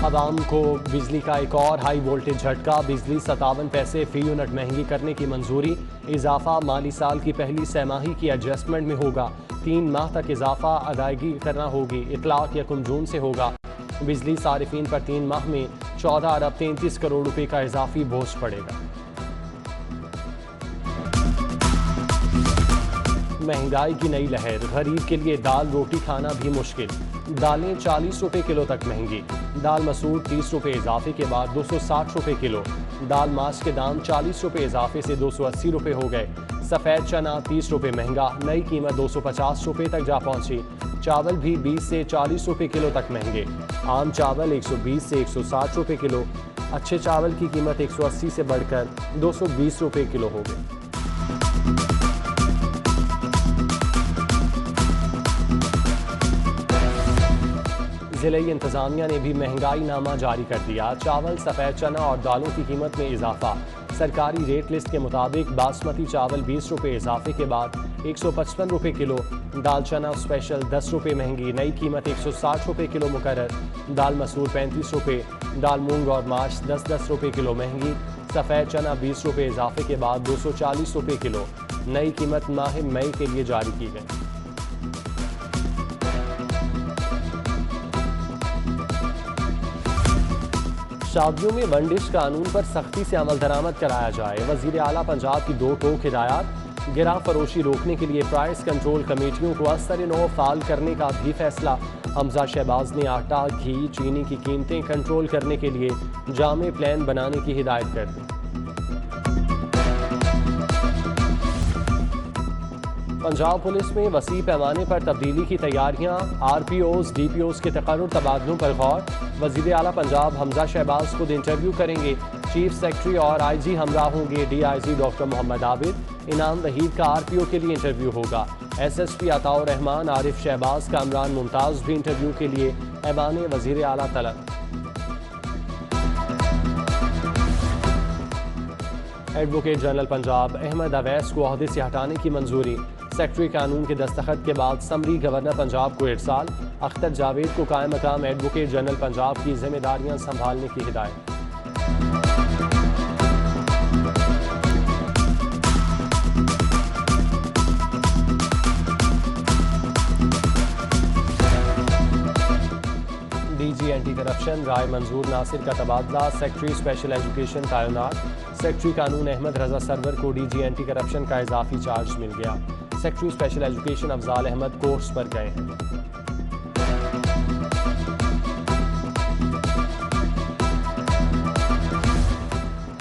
आवाम को बिजली का एक और हाई वोल्टेज झटका। बिजली 57 पैसे फी यूनिट महंगी करने की मंजूरी। इजाफा माली साल की पहली सहमाही की एडजस्टमेंट में होगा। 3 माह तक इजाफा अदायगी करना होगी। इतलाक 1 जून से होगा। बिजली सारिफीन पर 3 माह में 14 अरब 33 करोड़ रुपए का इजाफी बोझ पड़ेगा। महंगाई की नई लहर। गरीब के लिए दाल रोटी खाना भी मुश्किल। दालें 40 रुपए किलो तक महंगी। दाल मसूर 30 रुपए इजाफे के बाद 260 रुपए किलो। दाल मास के दाम 40 रुपए इजाफे से 280 रुपए हो गए। सफ़ेद चना 30 रुपए महंगा। नई कीमत 250 रुपए तक जा पहुंची। चावल भी 20 से 40 रुपए किलो तक महंगे। आम चावल 120 से 160 रुपए किलो। अच्छे चावल की कीमत 180 से बढ़कर 220 रुपए किलो हो गई। ज़िले इंतज़ामिया ने भी महंगाई नामा जारी कर दिया। चावल, सफ़ेद चना और दालों की कीमत में इजाफा। सरकारी रेट लिस्ट के मुताबिक बासमती चावल 20 रुपये इजाफे के बाद 155 रुपये किलो। दाल चना स्पेशल 10 रुपये महंगी। नई कीमत 160 रुपये किलो मुकर्रर। दाल मसूर 35 रुपये। दाल मूंग और माश 10-10 रुपये किलो महंगी। सफ़ेद चना 20 रुपये इजाफे के बाद 240 रुपये किलो। नई कीमत माह मई के लिए जारी की गई। शादियों में बंदिश कानून पर सख्ती से अमल दरामद कराया जाए। वजीर आला पंजाब की 2 टोक हिदायत। गिरा फरोशी रोकने के लिए प्राइस कंट्रोल कमेटियों को असर-ए-नौ फाल करने का भी फैसला। हमजा शहबाज ने आटा, घी, चीनी की कीमतें कंट्रोल करने के लिए जामे प्लान बनाने की हिदायत कर दी। पंजाब पुलिस में वसी पैमाने पर तब्दीली की तैयारियां। RPOs, DPOs के तकर्रुर तबादलों पर गौर। वजीर आला पंजाब हमजा शहबाज खुद इंटरव्यू करेंगे। चीफ सेक्रेटरी और IG हमरा होंगे DIG डॉक्टर मोहम्मद आबिद। इनाम वहीद का RPO के लिए इंटरव्यू होगा। SSP अताउर रहमान, आरिफ शहबाज, कामरान मुमताज भी इंटरव्यू के लिए ऐवान वजीर आला तलब। एडवोकेट जनरल पंजाब अहमद अवैस को ओहदे से हटाने की मंजूरी। सेक्रेटरी कानून के दस्तखत के बाद समरी गवर्नर पंजाब को इरसाल। अख्तर जावेद को कायम मकाम एडवोकेट जनरल पंजाब की जिम्मेदारियां संभालने की हिदायत। DG एंटी करप्शन राय मंजूर नासिर का तबादला। सेक्रेटरी स्पेशल एजुकेशन तैनात। सेक्रेटरी कानून अहमद रजा सरवर को DG एंटी करप्शन का इजाफी चार्ज मिल गया। Secretary special education Afzal Ahmad course पर गए हैं।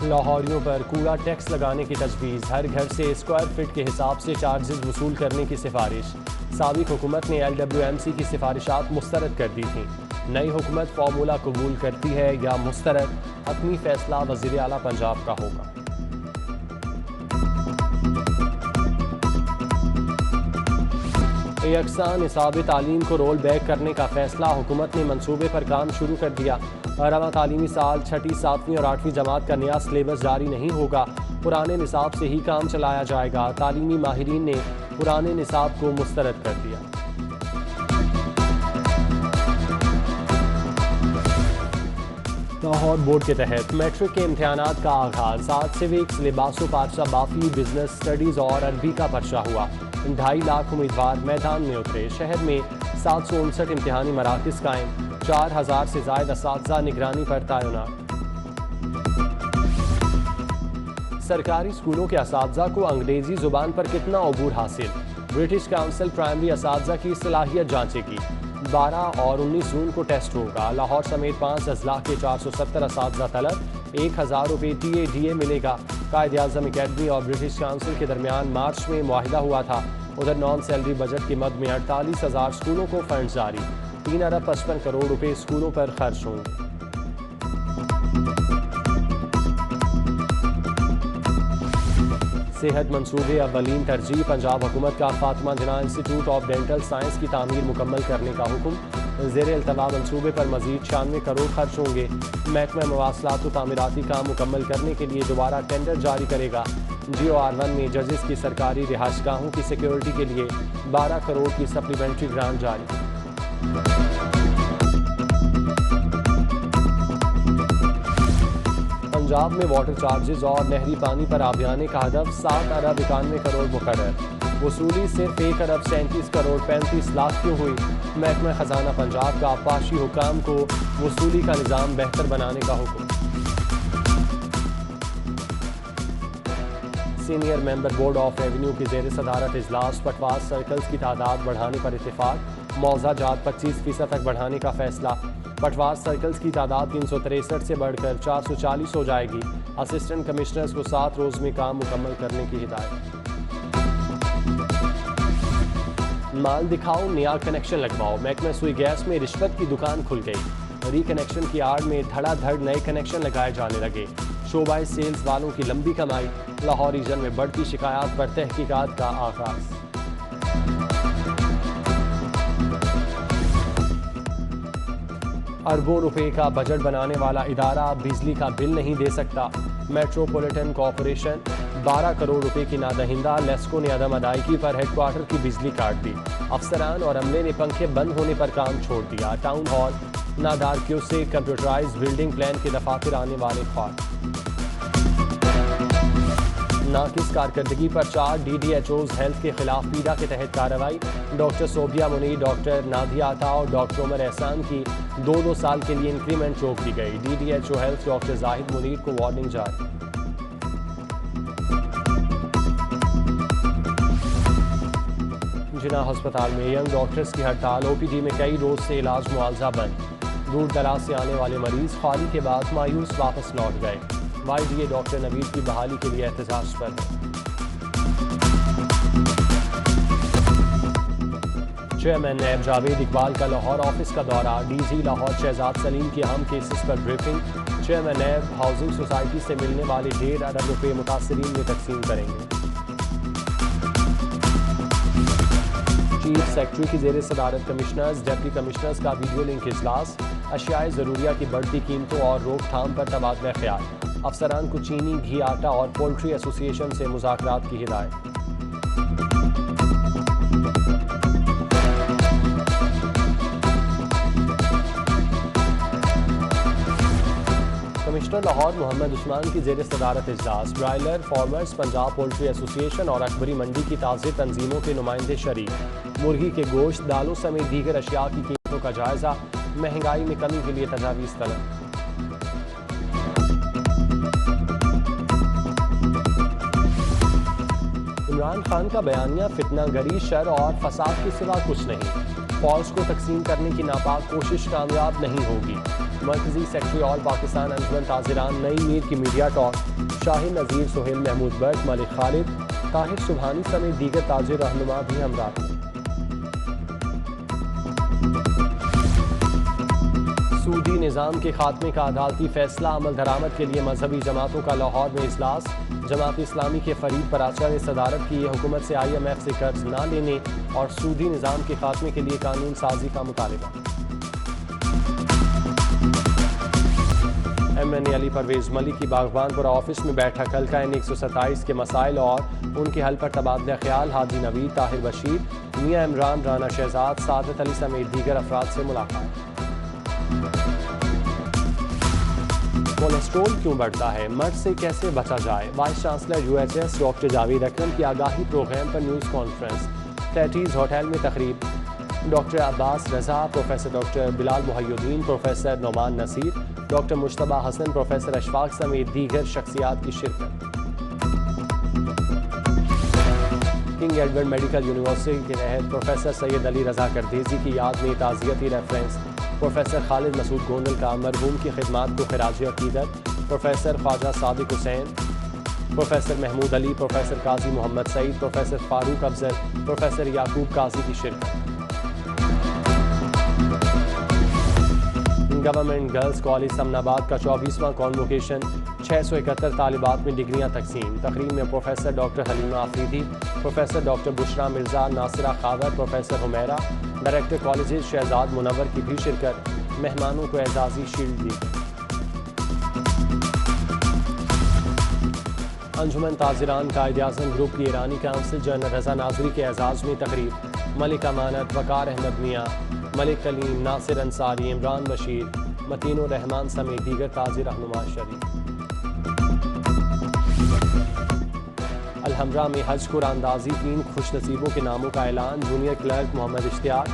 लाहौरियों पर कूड़ा टैक्स लगाने की तजवीज़। हर घर से स्क्वायर फीट के हिसाब से चार्जेस वसूल करने की सिफारिश। साबिक हुकूमत ने LWMC की सिफारिशात मुस्तरद कर दी थी। नई हुकूमत फार्मूला कबूल करती है या मुस्तरद, अपनी फैसला वज़ीर आला पंजाब का होगा। यकसा निसाब तालीम को रोल बैक करने का फैसला। हुकूमत ने मंसूबे पर काम शुरू कर दिया। रवां तालीमी साल 6ठी, 7वीं और 8वीं जमात का नया सिलेबस जारी नहीं होगा। पुराने निसाब से ही काम चलाया जाएगा। तालीमी माहिरीन ने पुराने निसाब को मुस्तरद कर दिया। लाहौर बोर्ड के तहत मैट्रिक के इम्तहानात का आगाज। आज सिविक्स, लिबासो पारसा बाफी, बिजनेस स्टडीज़ और अरबी का पर्चा हुआ। 2.5 लाख उम्मीदवार मैदान में उतरे। शहर में 759 इम्तहानी मराकज़ कायम। 4000 से ज़ायद असातिज़ा निगरानी पर तैनात। सरकारी स्कूलों के असातिज़ा को अंग्रेजी ज़ुबान पर कितना अबूर हासिल। ब्रिटिश काउंसिल प्राइमरी असातिज़ा की सलाहियत जांचेगी। 12 और 19 जून को टेस्ट होगा। लाहौर समेत 5 अजला के 470 असातिज़ा तलब। 1000 रुपये TADA मिलेगा। कायद-ए-आज़म अकेडमी और ब्रिटिश काउंसिल के दरमियान मार्च में मुआहिदा हुआ था। उधर नॉन सैलरी बजट की मद में 48,000 स्कूलों को फंड जारी। 3 अरब 55 करोड़ रुपए स्कूलों पर खर्च होंगे। सेहत मंसूबे अव्वलीन तरजीह। पंजाब हुकूमत का फातिमा जिन्ना इंस्टीट्यूट ऑफ डेंटल साइंस की तामीर मुकम्मल करने का हुक्म। ज़ेरे अल्तवा मंसूबे पर मजीद 96 करोड़ खर्च होंगे। महकमा मवासलात व तामीराती काम मुकम्मल करने के लिए दोबारा टेंडर जारी करेगा। GOR1 में जजेस की सरकारी रिहाइशगाहों की सिक्योरिटी के लिए 12 करोड़ की सप्लीमेंट्री ग्रांट जारी। पंजाब में वाटर चार्जेस और नहरी पानी पर आबियाने का हदफ 7 अरब 91 करोड़ मुकर्रर। वसूली सिर्फ 1 अरब 37 करोड़ 35 लाख क्यों हुई? महकमा खजाना पंजाब का पाशी हुकाम को वसूली का निज़ाम बेहतर बनाने का हुक्म। Senior member board of revenue की जेर सदारत इजलास। पटवार सर्कल्स की तादाद बढ़ाने पर इत्तेफाक। मुआवजा जात 25% तक बढ़ाने का फैसला। पटवार सर्कल्स की तादाद 363 से बढ़कर 440 हो जाएगी। असिस्टेंट कमिश्नर्स को 7 रोज में काम मुकम्मल करने की हिदायत। माल दिखाओ, नया कनेक्शन लगवाओ। महकमा सुई गैस में रिश्वत की दुकान खुल गई। रिकनेक्शन की आड़ में धड़ाधड़ नए कनेक्शन लगाए जाने लगे। शोबाए सेल्स वालों की लंबी कमाई। लाहौर रीजन में बढ़ती शिकायत पर तहकीकात का आगाज। अरबों रुपए का बजट बनाने वाला इदारा बिजली का बिल नहीं दे सकता। मेट्रोपॉलिटन कॉरपोरेशन 12 करोड़ रुपए की नादहिंदा। लेस्को ने अदम अदायगी पर हेडक्वार्टर की बिजली काट दी। अफसरान और अमले ने पंखे बंद होने पर काम छोड़ दिया। टाउन हॉल नादारकियों से कंप्यूटराइज बिल्डिंग प्लान के दफातर आने वाले ख्वाब। नाकिस कारकर्दगी पर 4 DDHOs हेल्थ के खिलाफ पीड़ा के तहत कार्रवाई। डॉक्टर सोबिया मुनीर, डॉक्टर नादिया अता और डॉक्टर उमर एहसान की 2-2 साल के लिए इंक्रीमेंट रोक दी गई। DDHO health doctor Zahid Munir को वार्निंग जारी। जिना अस्पताल में यंग डॉक्टर्स की हड़ताल। OPD में कई रोज से इलाज मुआवजा बंद। दूर दराज से आने वाले मरीज खाली के बाद मायूस वापस लौट गए। YDA डॉक्टर नवीद की बहाली के लिए एहतजाज पर। चेयरमैन नैब जावेद इकबाल का लाहौर ऑफिस का दौरा। DG लाहौर शहजाद सलीम की अहम केसेस पर ब्रीफिंग। चेयरमैन नैब हाउसिंग सोसाइटी से मिलने वाले 1.5 अरब रुपए मुतासरीन में तकसीम करेंगे। चीफ सेक्रेटरी की जेर सदारत कमिश्नर्स, डिप्टी कमिश्नर्स का वीडियो लिंक इजलास। अशियाए ज़रूरिया की बढ़ती कीमतों और रोकथाम पर तबादला ख्याल। अफसरान को चीनी, घी, आटा और पोल्ट्री एसोसिएशन से मुज़ाकरात की हिदायत। कमिश्नर लाहौर मोहम्मद उस्मान की जेर सदारत इजलास। Broiler farmers, Punjab poultry association और अकबरी मंडी की ताज़े तंजीमों के नुमाइंदे शरीक। मुर्गी के गोश्त, दालों समेत दीगर अशिया की कीमतों का जायजा। महंगाई में कमी के लिए तजावीज़ तलब। इमरान खान का बयानिया फितनागरी, शर और फसाद के सिवा कुछ नहीं। फौज को तकसीम करने की नापाक कोशिश कामयाब नहीं होगी। मरकजी सेक्रेटरी ऑल पाकिस्तान अंजुमन ताजिरान नई मीर की मीडिया टॉक। शाहिद नज़ीर, सुहेल महमूद बट, मलिक खालिद, ताहिर सुबहानी समेत दीगर ताजिर रहनुमा भी हमरा। सूदी निज़ाम के खात्मे का अदालती फैसला। अमल दरामद के लिए मजहबी जमातों का लाहौर में इजलास। जमात इस्लामी के फरीद पराचा ने सदारत की हुकूमत से IMF से कर्ज न लेने और सूदी निज़ाम के खात्मे के लिए कानून साजी का मुतालबा। MNA अली परवेज़ मलिक की बागबानपुरा ऑफिस में बैठक। हल्का N 127 के मसाइल और उनके हल पर तबादला ख्याल। हादी नवीद, ताहिर बशीर, मियाँ इमरान, राना शहजाद, सादत अली समेत दीगर अफराद से मुलाकात। कोलेस्ट्रोल क्यों बढ़ता है, मर्ज से कैसे बचा जाए? Vice chancellor UHS doctor Javed Akram की आगाही प्रोग्राम पर न्यूज़ कॉन्फ्रेंस। तैतीज़ होटल में तकरीब। Doctor Abbas Raza, professor doctor Bilal Mohiuddin, professor Noman Naseer, doctor Mujtaba Hassan, professor Ashfaq समेत दीगर शख्सियात की शिरकत। किंग एडवर्ड मेडिकल यूनिवर्सिटी के तहत प्रोफेसर सैयद अली रजा करदेजी की याद में ताज़ियती रेफरेंस। प्रोफेसर खालिद मसूद गोंदल का मरहूम की खिदमात को खिराज अकीदत। Professor Khawaja Sadiq Hussain, professor Mahmood Ali, professor Qazi Muhammad Saeed, professor Farooq Afzal, professor Yaqoob Qazi की शिरकत। गवर्नमेंट गर्ल्स कॉलेज समनाबाद का 24वां कॉन्वोकेशन। 671 तालिबात में डिग्रियां तकसीम। तकरीब में professor doctor Halima Afridi, professor doctor Bushra Mirza, Nasira Khawar, professor Humaira, director colleges Shahzad Munawwar की भी शिरकत। मेहमानों को एजाजी शील्ड दी। अंजुमन ताजिरान कायद-ए-आज़म ग्रुप की ईरानी काउंसिल जनरल रजा नाजरी के एजाज़ में तकरीब। मलिक अमानत, वकार अहमद मियाँ, मलिक कलीम, नासिर अंसारी, इमरान बशीर, मतीन रहमान समेत दीगर ताजिर रहनुमा शरीक। अलहमरा में हज कुरानंदाजी 3 खुशनसीबों के नामों का ऐलान। Junior clerk Muhammad Ishtiaq,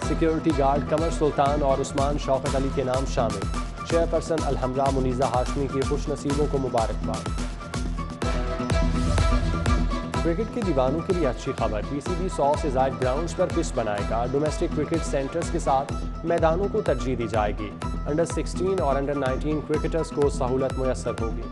security guard Qamar Sultan और उस्मान शौकत अली के नाम शामिल। चेयरपर्सन अलहमरा मुनीज़ा हाशमी की खुशनसीबों को मुबारकबाद। क्रिकेट के दीवानों के लिए अच्छी खबर, पीसीबी 100 से ज़ायद ग्राउंड्स पर पिच बनाएगा। डोमेस्टिक क्रिकेट सेंटर्स के साथ मैदानों को तरजीह दी जाएगी। अंडर 16 और अंडर 19 क्रिकेटर्स को सहूलत मुयस्सर होगी।